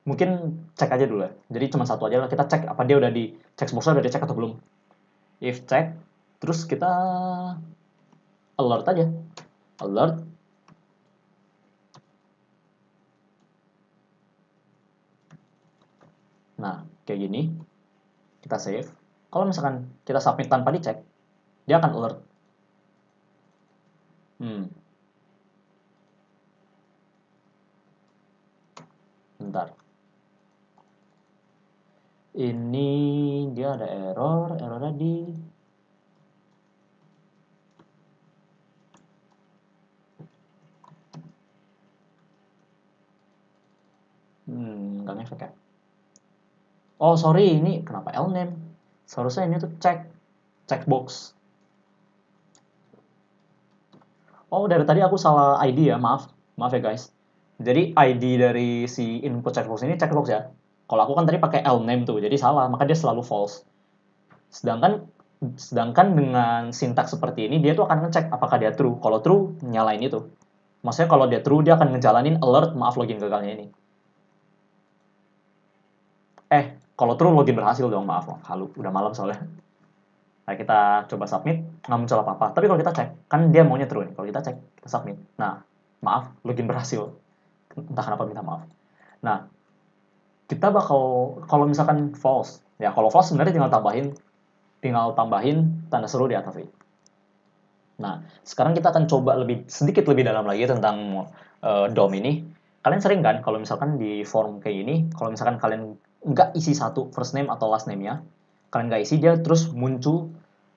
mungkin cek aja dulu ya. Jadi cuma satu aja lah, kita cek apa dia udah di checkbox-nya udah dicek atau belum. If cek, terus kita alert aja. Alert. Nah, kayak gini. Kita save. Kalau misalkan kita submit tanpa dicek, dia akan alert. Bentar. Ini dia ada errornya di nggak ngefek ya. Oh sorry, ini kenapa lname? Seharusnya ini tuh checkbox. Oh dari tadi aku salah ID ya, maaf ya guys. Jadi ID dari si input checkbox ini checkbox ya. Kalau aku kan tadi pakai lname tuh, jadi salah, maka dia selalu false. Sedangkan dengan sintaks seperti ini dia tuh akan ngecek apakah dia true. Kalau true, nyalain itu. Maksudnya kalau dia true, dia akan ngejalanin alert maaf login gagalnya ini. Kalau true login berhasil dong, maaf halu, udah malam soalnya. Nah, kita coba submit, nggak muncul apa-apa. Tapi kalau kita cek, kan dia maunya true nih. Kalau kita cek, kita submit. Nah, maaf, login berhasil. Entah kenapa minta maaf. Nah, kita bakal, kalau misalkan false, ya kalau false sebenarnya tinggal tambahin tanda seru di atas. Nah, sekarang kita akan coba sedikit lebih dalam lagi tentang DOM ini. Kalian sering kan kalau misalkan di form kayak ini, kalau misalkan kalian nggak isi satu first name atau last name-nya, kalian nggak isi, dia terus muncul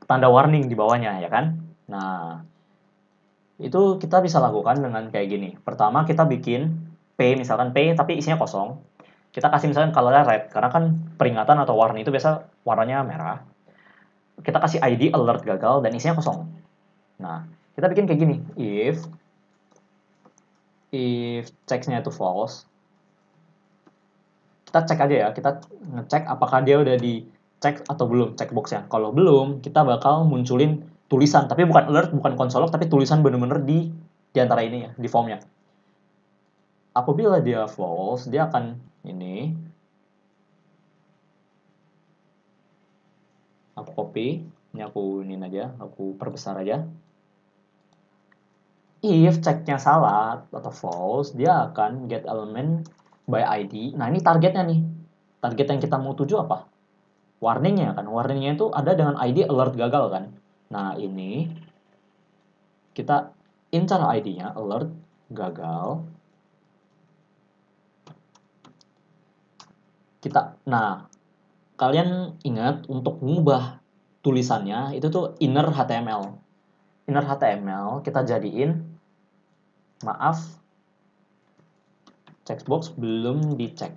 tanda warning di bawahnya, ya kan? Nah, itu kita bisa lakukan dengan kayak gini. Pertama, kita bikin misalkan P, tapi isinya kosong. Kita kasih misalkan color red, karena kan peringatan atau warning itu biasa warnanya merah. Kita kasih ID alert gagal dan isinya kosong. Nah, kita bikin kayak gini. If checksnya itu false, kita cek aja ya. Kita ngecek apakah dia udah dicek atau belum checkboxnya. Kalau belum, kita bakal munculin tulisan. Tapi bukan alert, bukan konsol log, tapi tulisan bener-bener di antara ini ya, di formnya. Apabila dia false, dia akan ini. Aku copy. Ini aku ini aja, aku perbesar aja. If checknya salah atau false, dia akan get element by ID. Nah, ini targetnya nih. Target yang kita mau tuju apa? Warningnya kan. Warningnya itu ada dengan ID alert gagal kan. Nah, ini kita incar ID-nya alert gagal. Nah, kalian ingat untuk mengubah tulisannya itu tuh inner HTML. Inner HTML kita jadiin maaf checkbox belum dicek.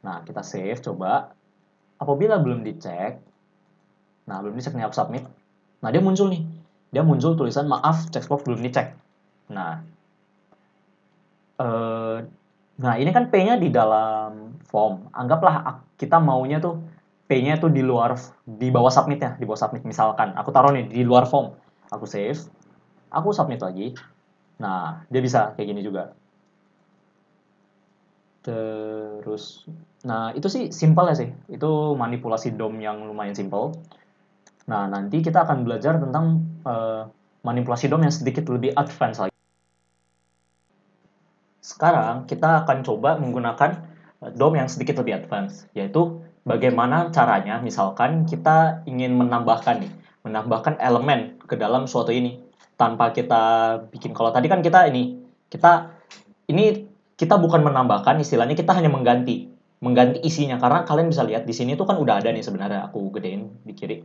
Nah, kita save coba. Apabila belum dicek, nah belum dicek nih aku submit. Nah, dia muncul nih. Dia muncul tulisan maaf checkbox belum dicek. Nah, nah ini kan P-nya di dalam form. Anggaplah kita maunya tuh P-nya tuh di bawah submit-nya, di bawah submit misalkan. Aku taruh nih di luar form. Aku save. Aku submit lagi. Nah, dia bisa kayak gini juga. Terus, nah itu sih simple ya sih. Itu manipulasi DOM yang lumayan simple. Nah, nanti kita akan belajar tentang manipulasi DOM yang sedikit lebih advance lagi. Sekarang kita akan coba menggunakan DOM yang sedikit lebih advance, yaitu bagaimana caranya misalkan kita ingin menambahkan elemen ke dalam suatu ini tanpa kita bikin. Kalau tadi kan kita bukan menambahkan, istilahnya kita hanya mengganti isinya, karena kalian bisa lihat di sini tuh kan udah ada nih sebenarnya. Aku gedein di kiri.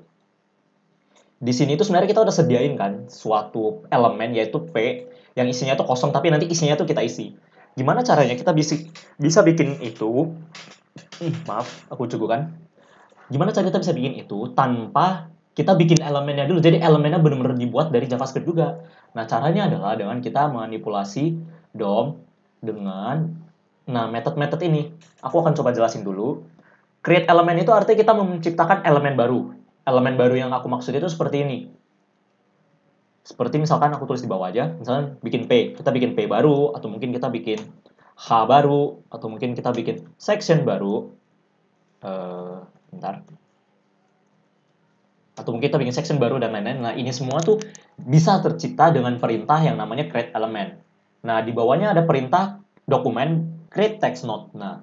Di sini tuh sebenarnya kita udah sediain kan suatu elemen yaitu P yang isinya tuh kosong, tapi nanti isinya tuh kita isi. Gimana caranya kita bisa bikin itu? Maaf, aku cukup kan. Gimana cara kita bisa bikin itu tanpa kita bikin elemennya dulu? Jadi elemennya benar-benar dibuat dari JavaScript juga. Nah, caranya adalah dengan kita manipulasi DOM dengan metode-metode ini. Aku akan coba jelasin dulu. Create element itu artinya kita menciptakan elemen baru. Elemen baru yang aku maksud itu seperti ini. Seperti misalkan aku tulis di bawah aja, misalkan bikin P, kita bikin P baru, atau mungkin kita bikin H baru, atau mungkin kita bikin section baru. Bentar. Atau mungkin kita bikin section baru dan lain-lain. Nah, ini semua tuh bisa tercipta dengan perintah yang namanya create element. Nah, di bawahnya ada perintah dokumen create text node. Nah,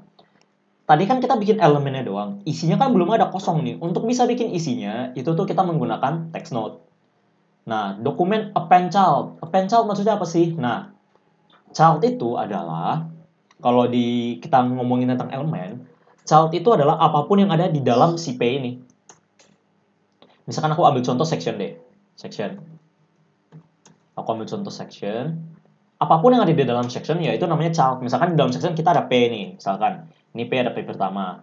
tadi kan kita bikin elemennya doang. Isinya kan belum ada, kosong nih. Untuk bisa bikin isinya, itu tuh kita menggunakan text node. Nah, dokumen append child. Append child maksudnya apa sih? Nah, child itu adalah kalau kita ngomongin tentang elemen, child itu adalah apapun yang ada di dalam si P ini. Misalkan aku ambil contoh section deh. Section. Aku ambil contoh section. Apapun yang ada di dalam section ya itu namanya child. Misalkan di dalam section kita ada P nih, misalkan. Ini P ada P pertama.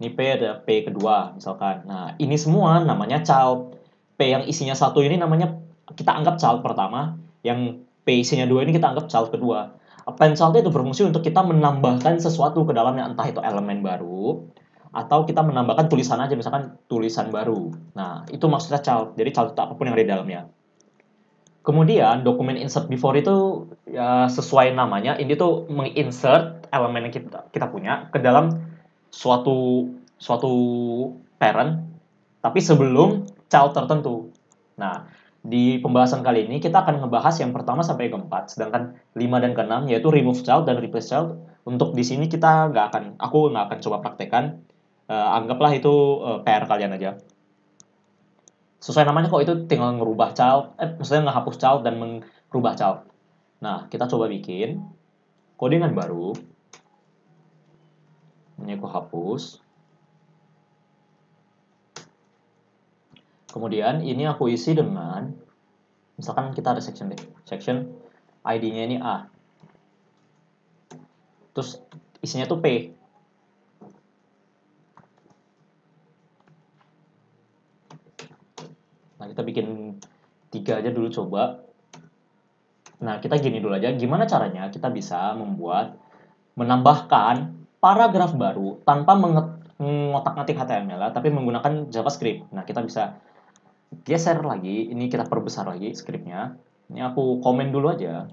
Ini P ada P kedua, misalkan. Nah, ini semua namanya child. P yang isinya satu ini namanya kita anggap child pertama, yang P isinya dua ini kita anggap child kedua. Append child itu berfungsi untuk kita menambahkan sesuatu ke dalamnya, entah itu elemen baru, atau kita menambahkan tulisan aja, misalkan tulisan baru. Nah, itu maksudnya child. Jadi child itu apapun yang ada di dalamnya. Kemudian dokumen insert before itu ya sesuai namanya, ini tuh menginsert elemen yang kita punya ke dalam suatu suatu parent, tapi sebelum child tertentu. Nah, di pembahasan kali ini kita akan ngebahas yang pertama sampai keempat, sedangkan 5 dan ke-6 yaitu remove child dan replace child. Untuk di sini aku nggak akan coba praktekkan. Anggaplah itu PR kalian aja. Sesuai namanya kok, itu tinggal ngerubah child, maksudnya ngehapus child dan merubah child. Nah, kita coba bikin codingan baru. Ini aku hapus. Kemudian ini aku isi dengan, misalkan kita ada section deh. Section ID-nya ini A. Terus isinya tuh P. Nah, kita bikin 3 aja dulu coba. Nah, kita gini dulu aja. Gimana caranya kita bisa menambahkan paragraf baru tanpa mengotak-ngatik HTML, tapi menggunakan JavaScript. Nah, kita bisa geser lagi. Ini kita perbesar lagi scriptnya. Ini aku komen dulu aja.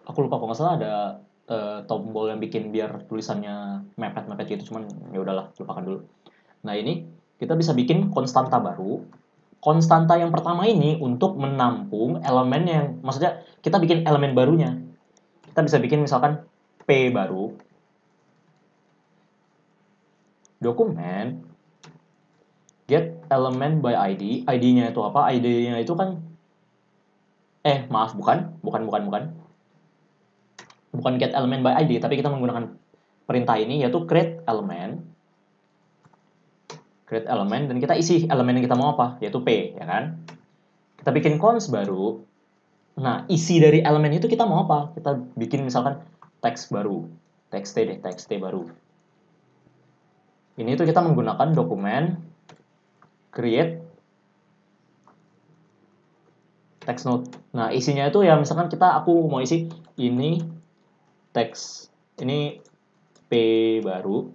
Aku lupa, kalau nggak salah ada tombol yang bikin biar tulisannya mepet-mepet gitu, cuman ya udahlah, lupakan dulu. Nah, ini kita bisa bikin konstanta baru. Konstanta yang pertama ini untuk menampung elemen yang, maksudnya kita bikin elemen barunya. Kita bisa bikin misalkan P baru, dokumen get element by ID. ID-nya itu apa? ID-nya itu kan maaf, bukan get element by ID, tapi kita menggunakan perintah ini yaitu create element, dan kita isi elemen yang kita mau apa, yaitu P, ya kan? Kita bikin cons baru. Nah, isi dari elemen itu kita mau apa? Kita bikin misalkan teks baru, txt baru. Ini itu kita menggunakan dokumen create text node. Nah, isinya itu ya misalkan aku mau isi ini teks, ini P baru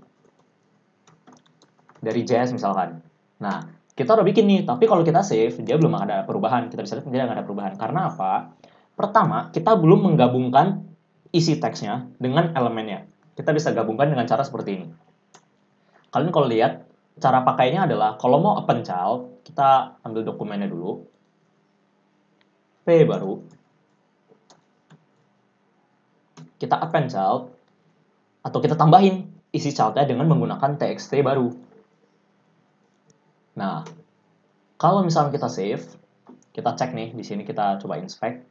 dari JS misalkan. Nah, kita udah bikin nih, tapi kalau kita save, dia belum ada perubahan. Kita bisa lihat dia nggak ada perubahan. Karena apa? Pertama, kita belum menggabungkan isi teksnya dengan elemennya. Kita bisa gabungkan dengan cara seperti ini. Kalian kalau lihat, cara pakainya adalah, kalau mau append child, kita ambil dokumennya dulu. P baru. Kita append child, atau kita tambahin isi childnya dengan menggunakan txt baru. Nah, kalau misalnya kita save, kita cek nih, di sini kita coba inspect.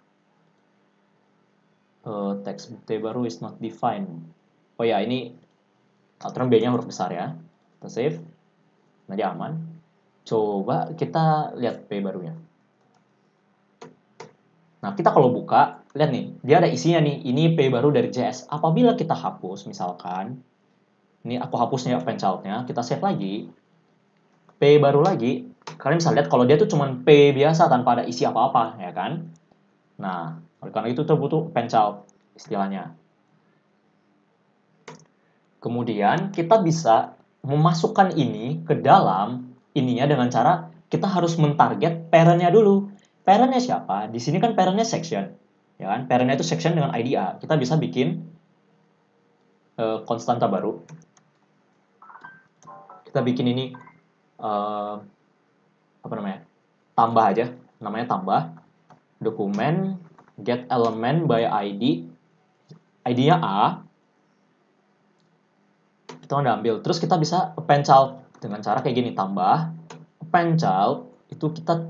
Text bukti baru is not defined. Oh ya, ini aturan B-nya huruf besar ya. Kita save. Nah, dia aman. Coba kita lihat P barunya. Nah, kita kalau buka, lihat nih, dia ada isinya nih. Ini P baru dari JS. Apabila kita hapus, misalkan, ini aku hapusnya append child-nya, kita save lagi, P baru lagi, kalian bisa lihat kalau dia tuh cuma P biasa tanpa ada isi apa-apa, ya kan? Nah, oleh karena itu tuh butuh append child istilahnya. Kemudian kita bisa memasukkan ini ke dalam ininya dengan cara kita harus mentarget parent-nya dulu. Parent-nya siapa? Di sini kan parent-nya section, ya kan? Parent-nya itu section dengan ID A. Kita bisa bikin konstanta baru. Kita bikin ini apa namanya? Tambah aja, namanya tambah. Dokumen get element by ID. ID-nya A. Kita udah ambil. Terus kita bisa append child dengan cara kayak gini, tambah append child itu kita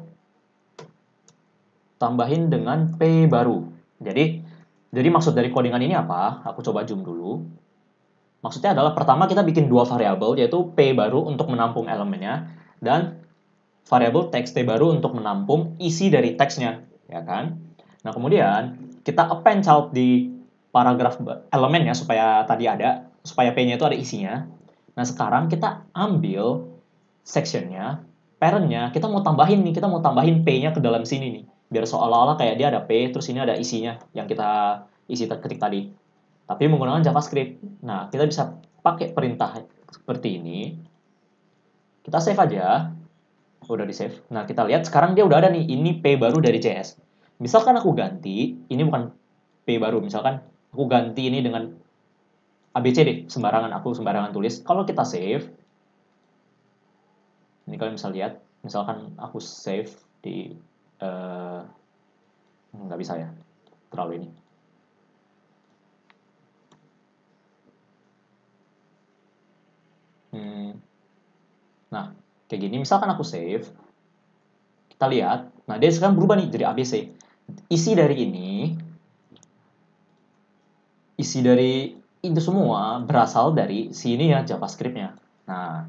tambahin dengan P baru. Jadi maksud dari codingan ini apa? Aku coba zoom dulu. Maksudnya adalah pertama kita bikin dua variabel, yaitu P baru untuk menampung elemennya, dan variabel text T baru untuk menampung isi dari teksnya, ya kan? Nah, kemudian kita append child di paragraf elemennya supaya supaya P-nya itu ada isinya. Nah, sekarang kita ambil sectionnya, parent-nya, kita mau tambahin P-nya ke dalam sini nih. Biar seolah-olah kayak dia ada P, terus ini ada isinya yang kita ketik tadi. Tapi menggunakan JavaScript. Nah, kita bisa pakai perintah seperti ini. Kita save aja. Udah di save. Nah, kita lihat sekarang dia udah ada nih. Ini P baru dari JS. Misalkan aku ganti, ini bukan P baru. Misalkan aku ganti ini dengan ABCD. Aku sembarangan tulis. Kalau kita save, ini kalian bisa lihat. Misalkan aku save di... nggak bisa ya. Terlalu ini. Nah, kayak gini. Misalkan aku save. Kita lihat. Nah, dia sekarang berubah nih jadi ABC. Isi dari itu semua berasal dari sini ya, JavaScript-nya. Nah,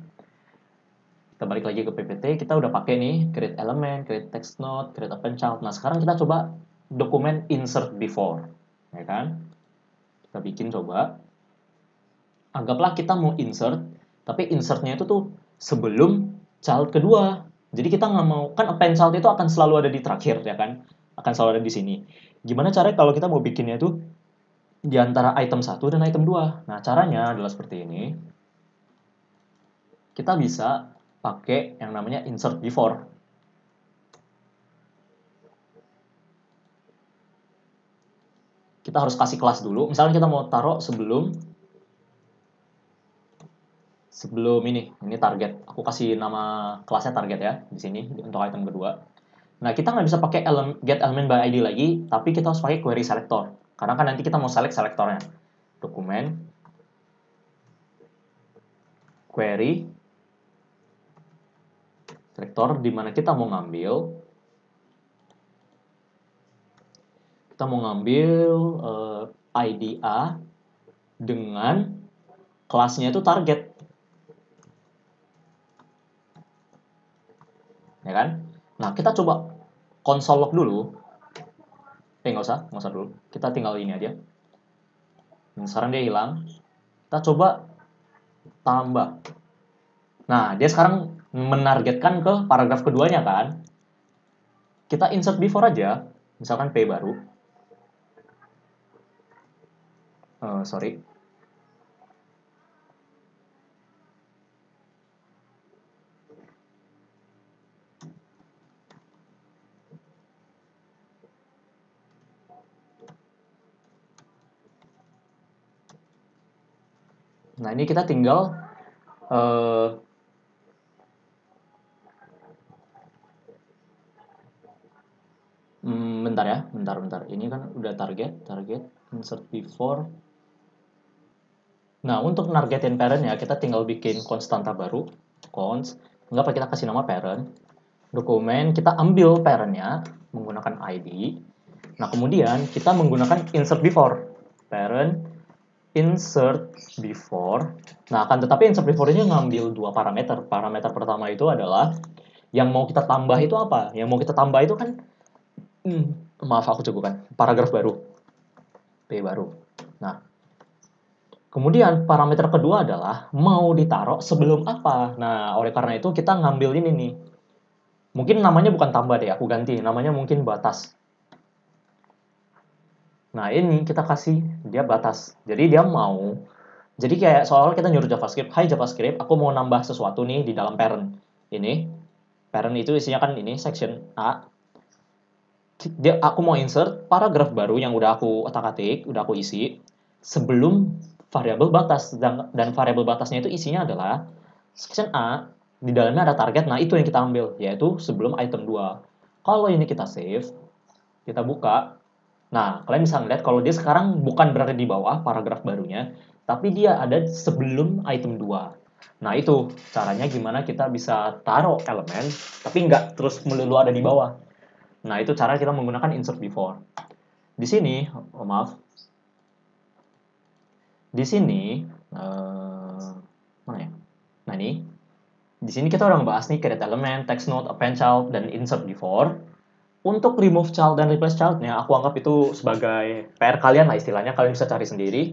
kita balik lagi ke PPT, kita udah pakai nih create element, create text node, create append child. Nah, sekarang kita coba dokumen insert before, ya kan? Kita bikin coba. Anggaplah kita mau insert, tapi insertnya itu tuh sebelum child kedua. Jadi kita nggak mau, kan append child itu akan selalu ada di terakhir, ya kan? Akan selalu ada di sini. Gimana caranya kalau kita mau bikinnya itu di antara item 1 dan item 2. Nah, caranya adalah seperti ini. Kita bisa pakai yang namanya insert before. Kita harus kasih kelas dulu. Misalnya kita mau taruh sebelum ini target. Aku kasih nama kelasnya target ya di sini untuk item kedua. Nah, kita nggak bisa pakai get element by ID lagi, tapi kita harus pakai query selector. Karena kan nanti kita mau select selektornya. Dokumen query selector di mana kita mau ngambil ID A dengan kelasnya itu target. Ya kan? Nah, kita coba console log dulu. Nggak usah dulu. Kita tinggal ini aja. Dan sekarang dia hilang. Kita coba tambah. Nah, dia sekarang menargetkan ke paragraf keduanya kan. Kita insert before aja. Misalkan P baru. Sorry. Nah, ini kita tinggal bentar ya, bentar. Ini kan udah target insert before. Nah, untuk nargetin parent ya, kita tinggal bikin konstanta baru, const. Enggak apa kita kasih nama parent. Dokumen, kita ambil parent-nya menggunakan ID. Nah, kemudian kita menggunakan insert before. Parent insert before. Nah, tetapi insert before ini ngambil dua parameter. Parameter pertama itu adalah yang mau kita tambah itu apa? Yang mau kita tambah itu kan maaf aku cukupkan paragraf baru. P baru. Nah, kemudian parameter kedua adalah mau ditaruh sebelum apa. Nah, oleh karena itu kita ngambil ini nih. Mungkin namanya bukan tambah deh, aku ganti. Namanya mungkin batas. Nah, ini kita kasih dia batas. Jadi dia mau, jadi kayak soalnya kita nyuruh JavaScript, "Hai JavaScript, aku mau nambah sesuatu nih di dalam parent." Ini, parent itu isinya kan ini, section A. Aku mau insert paragraf baru yang udah aku otak-atik, udah aku isi, sebelum variabel batas. Dan variabel batasnya itu isinya adalah section A, di dalamnya ada target, nah itu yang kita ambil, yaitu sebelum item 2. Kalau ini kita save, kita buka, nah, kalian bisa melihat kalau dia sekarang bukan berada di bawah paragraf barunya, tapi dia ada sebelum item 2. Nah, itu caranya gimana kita bisa taruh elemen, tapi nggak terus melulu ada di bawah. Nah, itu cara kita menggunakan insert before. Di sini, maaf, di sini, mana ya? Nah, ini, di sini kita udah ngebahas nih create element, text node, append child, dan insert before. Untuk remove child dan replace child-nya, aku anggap itu sebagai PR kalian lah istilahnya, kalian bisa cari sendiri.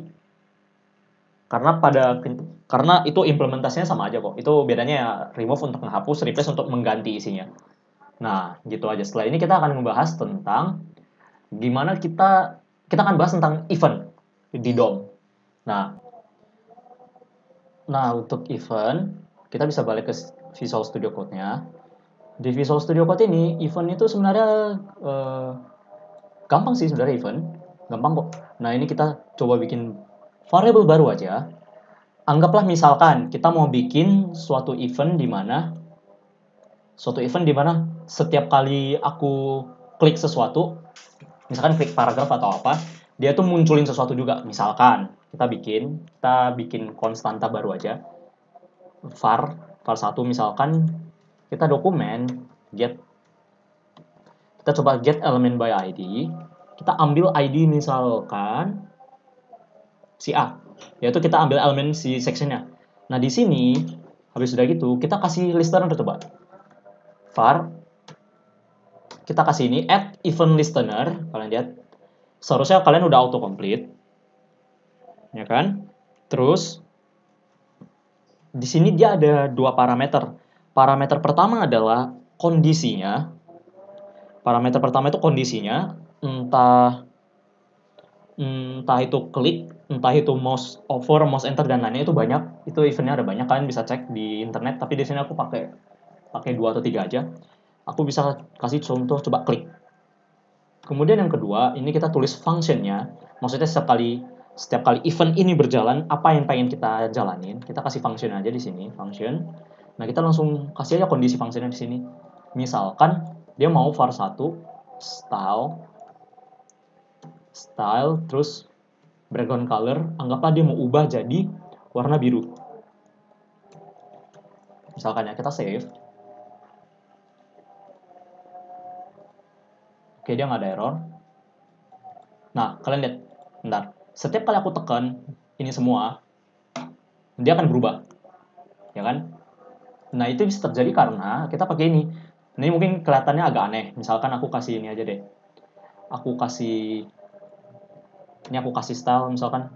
Karena itu implementasinya sama aja kok. Itu bedanya ya remove untuk menghapus, replace untuk mengganti isinya. Nah, gitu aja. Setelah ini kita akan membahas tentang gimana kita akan bahas tentang event di DOM. Nah, untuk event kita bisa balik ke Visual Studio Code-nya. Di Visual Studio Code ini event itu sebenarnya gampang sih sebenarnya event, gampang kok. Nah, ini kita coba bikin variable baru aja. Anggaplah misalkan kita mau bikin suatu event di mana setiap kali aku klik sesuatu, misalkan klik paragraf atau apa, dia tuh munculin sesuatu juga. Misalkan kita bikin konstanta baru aja, var 1 misalkan, kita dokumen kita coba get element by ID, kita ambil ID misalkan si A, yaitu kita ambil elemen si sectionnya. Nah, di sini habis sudah gitu kita kasih listener, coba var, kita kasih ini add event listener. Kalian lihat seharusnya kalian udah auto complete, ya kan? Terus di sini dia ada dua parameter. Parameter pertama adalah kondisinya. Parameter pertama itu kondisinya, entah itu klik, entah itu mouse over, mouse enter, dan lainnya. Itu banyak. Itu eventnya ada banyak, kalian bisa cek di internet. Tapi di sini aku pakai 2 atau 3 aja. Aku bisa kasih contoh, coba klik. Kemudian yang kedua, ini kita tulis functionnya. Maksudnya setiap kali event ini berjalan, apa yang pengen kita jalanin, kita kasih function aja di sini, function. Nah, kita langsung kasih aja kondisi functionnya di sini. Misalkan dia mau var 1 style, terus background color, anggaplah dia mau ubah jadi warna biru. Misalkan ya, kita save. Oke, dia nggak ada error. Nah, kalian lihat, bentar. Setiap kali aku tekan ini semua, dia akan berubah, ya kan? Nah, itu bisa terjadi karena kita pakai ini. Ini mungkin kelihatannya agak aneh. Misalkan aku kasih ini aja deh. Aku kasih style misalkan.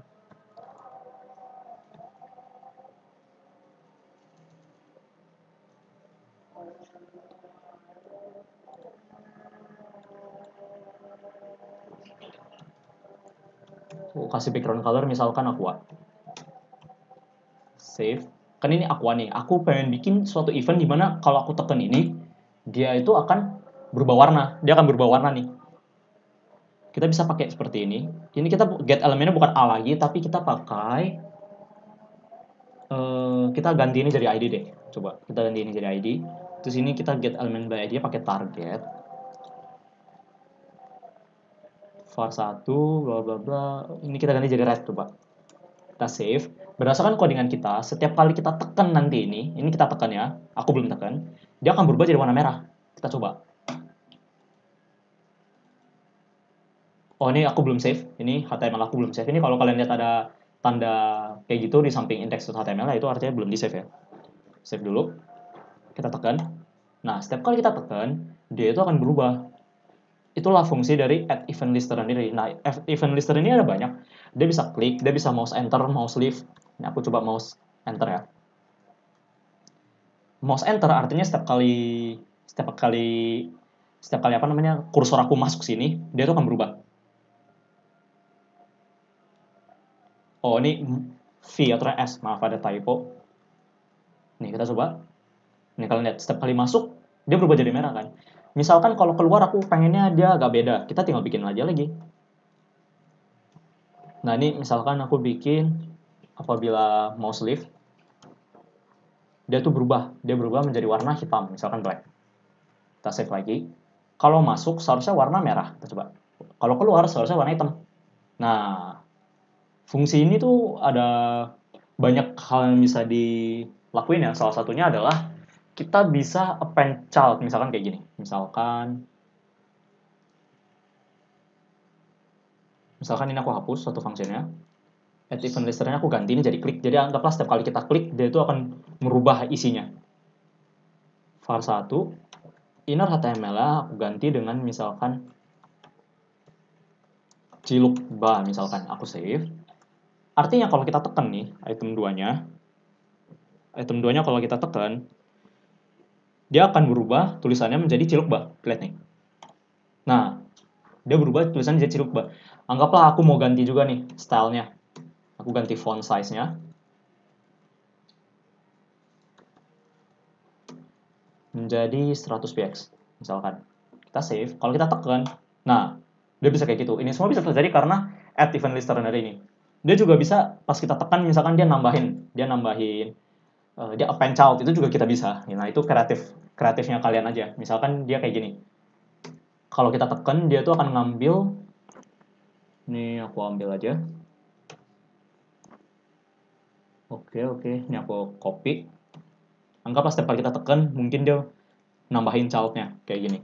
Aku kasih background color misalkan aqua. Save. Kan ini aqua nih. Aku pengen bikin suatu event di mana kalau aku tekan ini, dia itu akan berubah warna. Dia akan berubah warna nih. Kita bisa pakai seperti ini. Ini kita get elemennya bukan A lagi, tapi kita pakai kita ganti ini jadi ID deh. Coba kita ganti ini jadi ID. Terus ini kita get element by ID pakai target. var 1 bla bla bla. Ini kita ganti jadi red, coba. Kita save. Berdasarkan codingan kita, setiap kali kita tekan nanti ini kita tekan ya. Aku belum tekan. Dia akan berubah jadi warna merah. Kita coba. Oh, ini aku belum save. Ini HTML aku belum save. Ini kalau kalian lihat ada tanda kayak gitu di samping index.html, itu artinya belum di save ya. Save dulu. Kita tekan. Nah, setiap kali kita tekan, dia itu akan berubah. Itulah fungsi dari add event listener ini. Nah, event listener ini ada banyak. Dia bisa klik, dia bisa mouse enter, mouse leave. Ini aku coba mouse enter ya. Mouse enter artinya setiap kali apa namanya, kursor aku masuk sini, dia tuh akan berubah. Oh, ini V atau S, maaf ada typo. Nih, kita coba. Nih, kalian lihat, setiap kali masuk, dia berubah jadi merah kan. Misalkan kalau keluar aku pengennya dia agak beda, kita tinggal bikin aja lagi. Nah, ini misalkan aku bikin apabila mouse leave, dia berubah menjadi warna hitam, misalkan black. Kita save lagi. Kalau masuk seharusnya warna merah, kita coba. Kalau keluar seharusnya warna hitam. Nah, fungsi ini tuh ada banyak hal yang bisa lakuin ya, salah satunya adalah kita bisa append child, misalkan kayak gini. Misalkan ini aku hapus satu functionnya, add event listernya aku ganti ini jadi klik. Jadi anggaplah setiap kali kita klik, dia itu akan merubah isinya. var1, inner HTML aku ganti dengan misalkan cilukba, misalkan aku save. Artinya kalau kita tekan nih, item 2-nya kalau kita tekan, dia akan berubah tulisannya menjadi cilukba. Lihat nih. Nah, dia berubah tulisannya jadi cilukba. Anggaplah aku mau ganti juga nih stylenya. Aku ganti font size-nya menjadi 100 px. Misalkan. Kita save. Kalau kita tekan, nah, dia bisa kayak gitu. Ini semua bisa terjadi karena add event listener ini. Dia juga bisa pas kita tekan, misalkan dia nambahin, dia append child, itu juga kita bisa. Nah, itu kreatifnya kalian aja. Misalkan dia kayak gini. Kalau kita tekan, dia tuh akan ngambil, ini aku ambil aja. Oke, ini aku copy. Anggaplah setiap kali kita tekan, mungkin dia nambahin child-nya, kayak gini.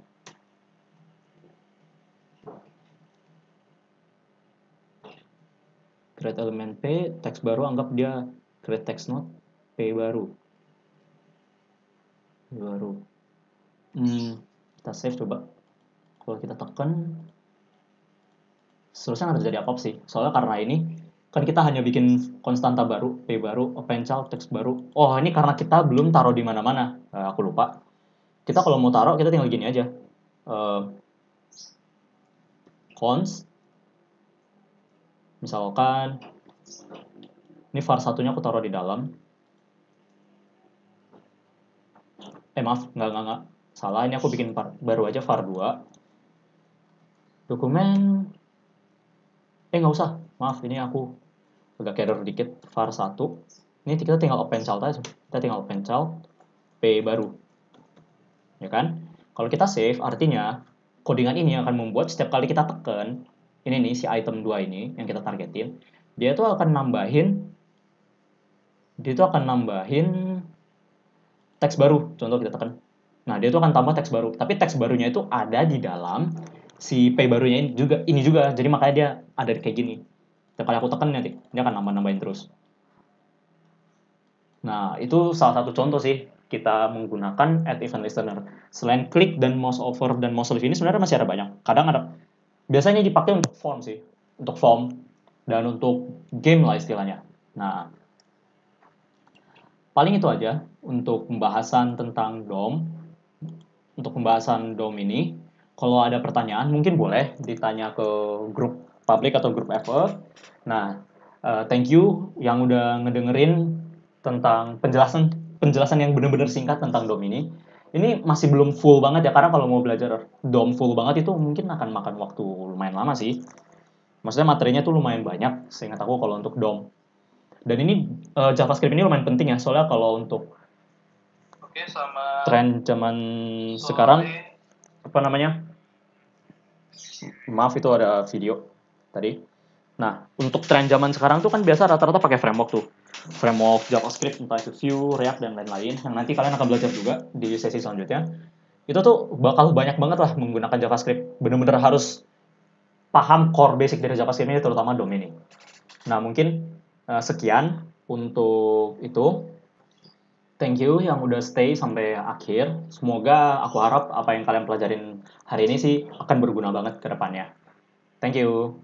Create element P, teks baru, anggap dia create text node, P baru. Kita save coba. Kalau kita tekan, seterusnya nggak terjadi apa-apa sih. Soalnya karena ini, kan kita hanya bikin konstanta baru, P baru, append child, teks baru. Oh, ini karena kita belum taruh di mana-mana. Aku lupa. Kita kalau mau taruh, kita tinggal gini aja. Const, misalkan, ini var1-nya aku taruh di dalam. Maaf, nggak. Salah, ini aku bikin baru aja var2. Dokumen, nggak usah. Maaf, ini aku agak error dikit. var1. Ini kita tinggal append child aja. Kita tinggal append child, P baru. Ya kan? Kalau kita save, artinya codingan ini akan membuat setiap kali kita tekan, ini nih, si item 2 ini, yang kita targetin, dia itu akan nambahin teks baru. Contoh kita tekan. Nah, dia itu akan tambah teks baru. Tapi teks barunya itu ada di dalam si P barunya ini juga. Jadi makanya dia ada kayak gini. Setiap kali aku tekan nanti, dia akan nambahin terus. Nah, itu salah satu contoh sih kita menggunakan add event listener. Selain klik dan mouse over dan mouse leave ini sebenarnya masih ada banyak. Kadang ada, biasanya dipakai untuk form sih. Untuk form dan untuk game lah istilahnya. Nah, paling itu aja untuk pembahasan tentang DOM. Untuk pembahasan DOM ini, kalau ada pertanyaan mungkin boleh ditanya ke grup public atau grup effort. Nah, thank you yang udah ngedengerin tentang penjelasan yang benar-benar singkat tentang DOM ini. Ini masih belum full banget ya, karena kalau mau belajar DOM full banget itu mungkin akan makan waktu lumayan lama sih. Maksudnya materinya tuh lumayan banyak, seingat aku kalau untuk DOM. Dan ini JavaScript ini lumayan penting ya, soalnya kalau untuk tren zaman sekarang, apa namanya? Maaf, itu ada video tadi. Nah, untuk tren zaman sekarang tuh kan biasa rata-rata pakai framework tuh. Framework JavaScript, entah itu Vue, React, dan lain-lain. Yang nanti kalian akan belajar juga di sesi selanjutnya. Itu tuh bakal banyak banget lah menggunakan JavaScript. Bener-bener harus paham core basic dari JavaScript ini, terutama DOM ini. Nah, mungkin sekian untuk itu. Thank you yang udah stay sampai akhir. Semoga aku harap apa yang kalian pelajarin hari ini sih akan berguna banget ke depannya. Thank you.